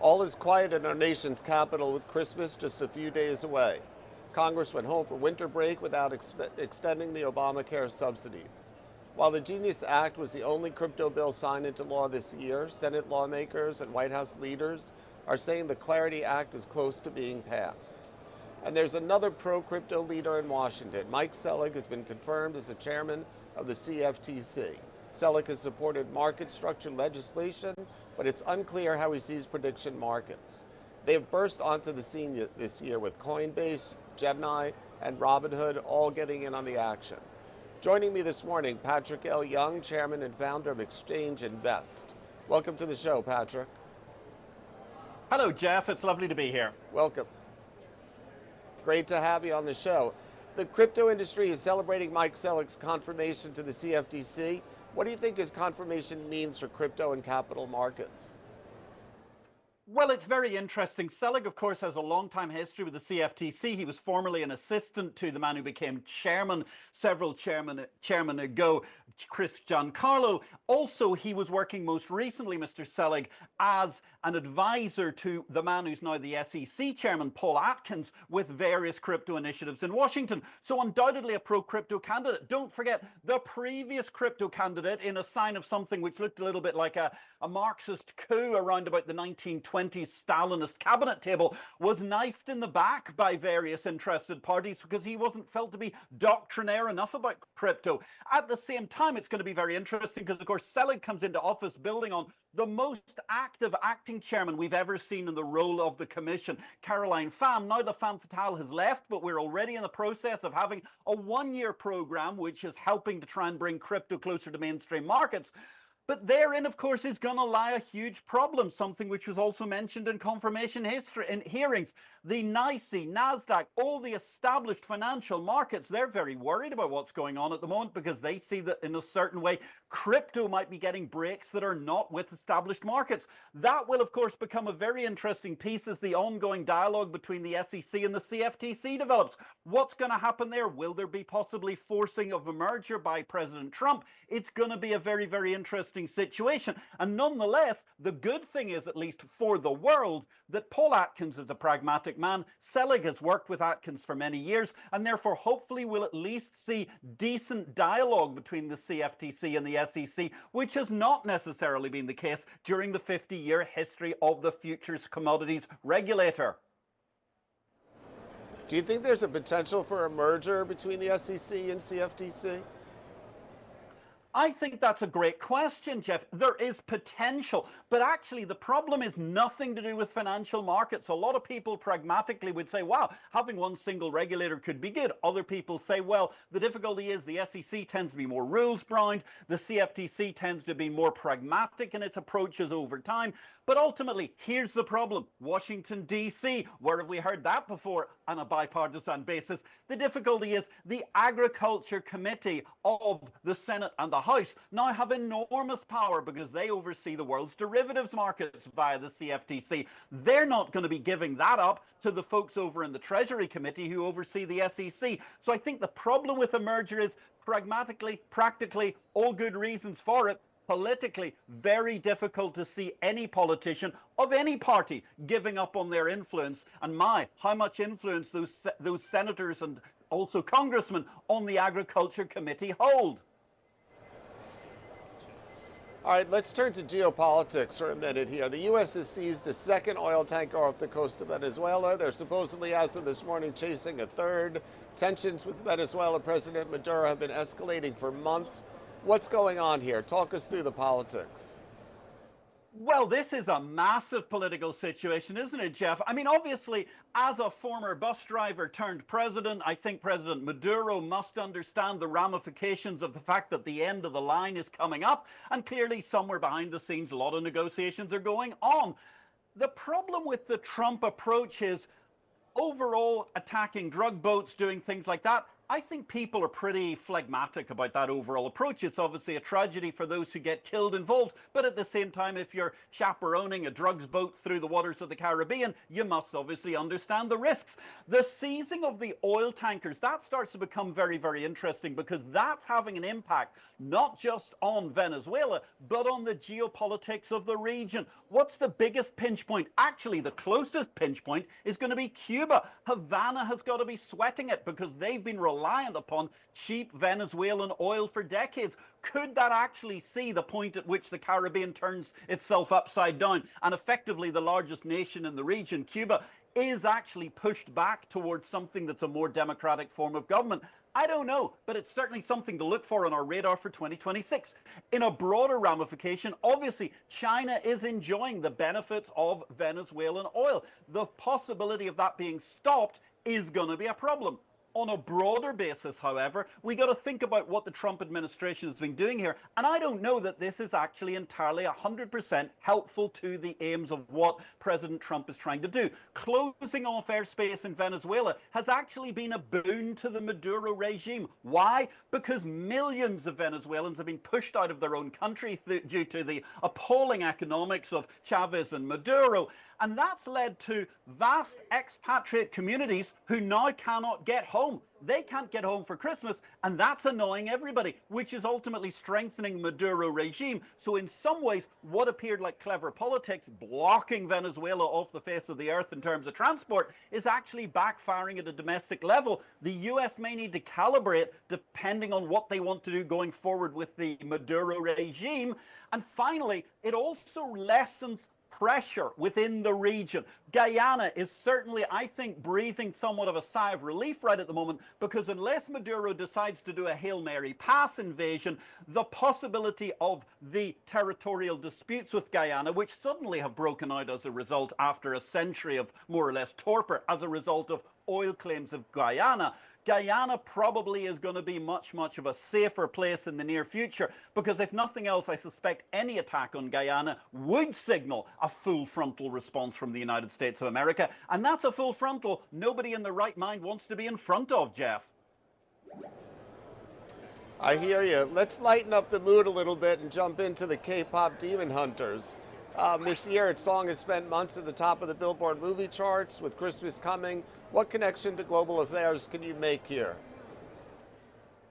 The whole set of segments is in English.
All is quiet in our nation's capital with Christmas just a few days away. Congress went home for winter break without extending the Obamacare subsidies. While the Genius Act was the only crypto bill signed into law this year, Senate lawmakers and White House leaders are saying the Clarity Act is close to being passed. And there's another pro-crypto leader in Washington. Mike Selig has been confirmed as the chairman of the CFTC. Selig has supported market structure legislation, but it's unclear how he sees prediction markets. They have burst onto the scene this year with Coinbase, Gemini, and Robinhood all getting in on the action. Joining me this morning, Patrick L. Young, chairman and founder of Exchange Invest. Welcome to the show, Patrick. Hello, Jeff. It's lovely to be here. Welcome. Great to have you on the show. The crypto industry is celebrating Mike Selig's confirmation to the CFTC. What do you think his confirmation means for crypto and capital markets? Well, it's very interesting. Selig, of course, has a long-time history with the CFTC. He was formerly an assistant to the man who became chairman several chairmen ago, Chris Giancarlo. Also, he was working most recently, Mr. Selig, as an advisor to the man who's now the SEC chairman, Paul Atkins, with various crypto initiatives in Washington. So undoubtedly a pro-crypto candidate. Don't forget, the previous crypto candidate, in a sign of something which looked a little bit like a Marxist coup around about the 1920s Stalinist cabinet table, was knifed in the back by various interested parties because he wasn't felt to be doctrinaire enough about crypto. At the same time, it's going to be very interesting because, of course, Selig comes into office building on the most active acting chairman we've ever seen in the role of the commission, Caroline Pham. Now the femme fatale has left, but we're already in the process of having a one-year program which is helping to try and bring crypto closer to mainstream markets. But therein, of course, is going to lie a huge problem, something which was also mentioned in confirmation history in hearings. The NYSE, NASDAQ, all the established financial markets, they're very worried about what's going on at the moment because they see that in a certain way, crypto might be getting breaks that are not with established markets. That will, of course, become a very interesting piece as the ongoing dialogue between the SEC and the CFTC develops. What's going to happen there? Will there be possibly forcing of a merger by President Trump? It's going to be a very, very interesting situation. And nonetheless, the good thing is, at least for the world, that Paul Atkins is a pragmatic man. Selig has worked with Atkins for many years, and therefore hopefully we'll at least see decent dialogue between the CFTC and the SEC, which has not necessarily been the case during the 50-year history of the futures commodities regulator. Do you think there's a potential for a merger between the SEC and CFTC? I think that's a great question, Jeff. There is potential, but actually the problem is nothing to do with financial markets. A lot of people pragmatically would say, wow, having one single regulator could be good. Other people say, well, the difficulty is the SEC tends to be more rules-bound. The CFTC tends to be more pragmatic in its approaches over time. But ultimately, here's the problem. Washington, D.C., where have we heard that before on a bipartisan basis? The difficulty is the Agriculture Committee of the Senate and the House now have enormous power because they oversee the world's derivatives markets via the CFTC. They're not going to be giving that up to the folks over in the Treasury Committee who oversee the SEC. So I think the problem with a merger is pragmatically, practically, all good reasons for it. Politically, very difficult to see any politician of any party giving up on their influence. And how much influence those senators and also congressmen on the Agriculture Committee hold. All right, let's turn to geopolitics for a minute here. The U.S. has seized a second oil tanker off the coast of Venezuela. They're supposedly, as of this morning, chasing a third. Tensions with Venezuela President Maduro have been escalating for months. What's going on here? Talk us through the politics. Well, this is a massive political situation, isn't it, Jeff? I mean, obviously, as a former bus driver turned president, I think President Maduro must understand the ramifications of the fact that the end of the line is coming up, and clearly somewhere behind the scenes, a lot of negotiations are going on. The problem with the Trump approach is overall attacking drug boats, doing things like that, I think people are pretty phlegmatic about that overall approach. It's obviously a tragedy for those who get killed involved, but at the same time, if you're chaperoning a drugs boat through the waters of the Caribbean, you must obviously understand the risks. The seizing of the oil tankers, that starts to become very, very interesting, because that's having an impact not just on Venezuela, but on the geopolitics of the region. What's the biggest pinch point? Actually, the closest pinch point is going to be Cuba. Havana has got to be sweating it, because they've been reliant upon cheap Venezuelan oil for decades. Could that actually see the point at which the Caribbean turns itself upside down, and effectively the largest nation in the region, Cuba, is actually pushed back towards something that's a more democratic form of government? I don't know, but it's certainly something to look for on our radar for 2026. In a broader ramification, obviously, China is enjoying the benefits of Venezuelan oil. The possibility of that being stopped is going to be a problem. On a broader basis, however, we got to think about what the Trump administration has been doing here. And I don't know that this is actually entirely 100% helpful to the aims of what President Trump is trying to do. Closing off airspace in Venezuela has actually been a boon to the Maduro regime. Why? Because millions of Venezuelans have been pushed out of their own country due to the appalling economics of Chavez and Maduro. And that's led to vast expatriate communities who now cannot get home. They can't get home for Christmas, and that's annoying everybody, which is ultimately strengthening Maduro regime. So in some ways, what appeared like clever politics, blocking Venezuela off the face of the earth in terms of transport, is actually backfiring at a domestic level. The US may need to calibrate depending on what they want to do going forward with the Maduro regime. And finally, it also lessens pressure within the region. Guyana is certainly, I think, breathing somewhat of a sigh of relief right at the moment, because unless Maduro decides to do a Hail Mary pass invasion, the possibility of the territorial disputes with Guyana, which suddenly have broken out as a result after a century of more or less torpor as a result of oil claims of Guyana, Guyana probably is going to be much, much of a safer place in the near future, because if nothing else, I suspect any attack on Guyana would signal a full frontal response from the United States of America, and that's a full frontal nobody in their right mind wants to be in front of, Jeff. I hear you. Let's lighten up the mood a little bit and jump into the K-pop Demon Hunters. This year, its song has spent months at the top of the Billboard movie charts. With Christmas coming, what connection to global affairs can you make here?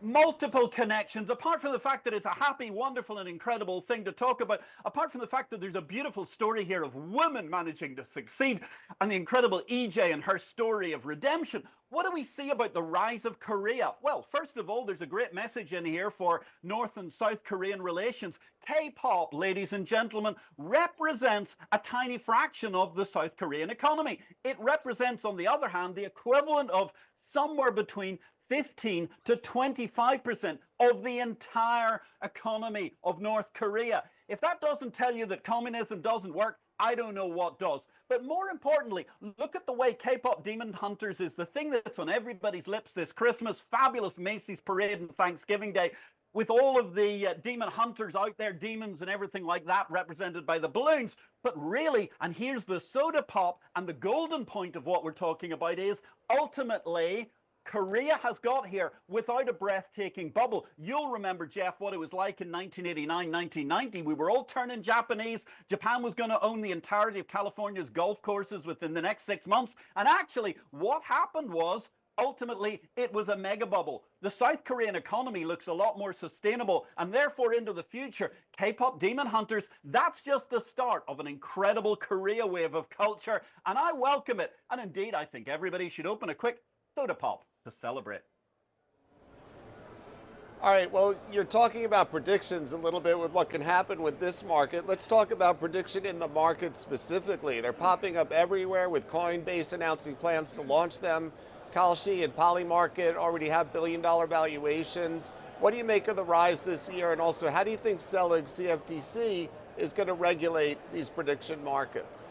Multiple connections, apart from the fact that it's a happy, wonderful, and incredible thing to talk about, apart from the fact that there's a beautiful story here of women managing to succeed, and the incredible EJ and her story of redemption. What do we see about the rise of Korea? Well, first of all, there's a great message in here for North and South Korean relations. K-pop, ladies and gentlemen, represents a tiny fraction of the South Korean economy. It represents, on the other hand, the equivalent of somewhere between 15 to 25% of the entire economy of North Korea. If that doesn't tell you that communism doesn't work, I don't know what does. But more importantly, look at the way K-pop Demon Hunters is the thing that's on everybody's lips this Christmas. Fabulous Macy's parade and Thanksgiving Day, with all of the demon hunters out there, demons and everything like that, represented by the balloons. But really, and here's the soda pop, and the golden point of what we're talking about is, ultimately, Korea has got here without a breathtaking bubble. You'll remember, Jeff, what it was like in 1989, 1990. We were all turning Japanese. Japan was going to own the entirety of California's golf courses within the next 6 months. And actually, what happened was, ultimately, it was a mega bubble. The South Korean economy looks a lot more sustainable, and therefore into the future, K-pop Demon Hunters, that's just the start of an incredible Korea wave of culture, and I welcome it. And indeed, I think everybody should open a quick soda pop to celebrate. All right, well, you're talking about predictions a little bit with what can happen with this market. Let's talk about prediction in the market specifically. They're popping up everywhere, with Coinbase announcing plans to launch them. Kalshi and Polymarket already have billion-dollar valuations. What do you make of the rise this year? And also, how do you think Selig, CFTC, is going to regulate these prediction markets?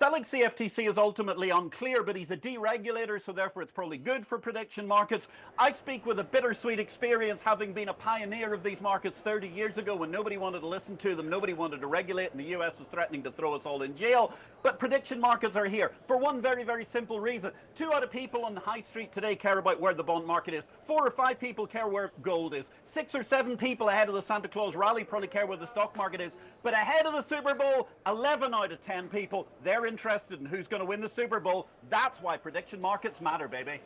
Selig CFTC is ultimately unclear, but he's a deregulator, so therefore it's probably good for prediction markets. I speak with a bittersweet experience, having been a pioneer of these markets 30 years ago when nobody wanted to listen to them, nobody wanted to regulate, and the US was threatening to throw us all in jail. But prediction markets are here for one very, very simple reason. 2 out of people on the high street today care about where the bond market is. 4 or 5 people care where gold is. 6 or 7 people ahead of the Santa Claus rally probably care where the stock market is. But ahead of the Super Bowl, 11 out of 10 people, they're interested in who's going to win the Super Bowl. That's why prediction markets matter, baby.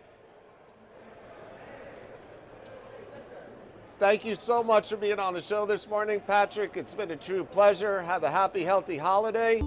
Thank you so much for being on the show this morning, Patrick. It's been a true pleasure. Have a happy, healthy holiday.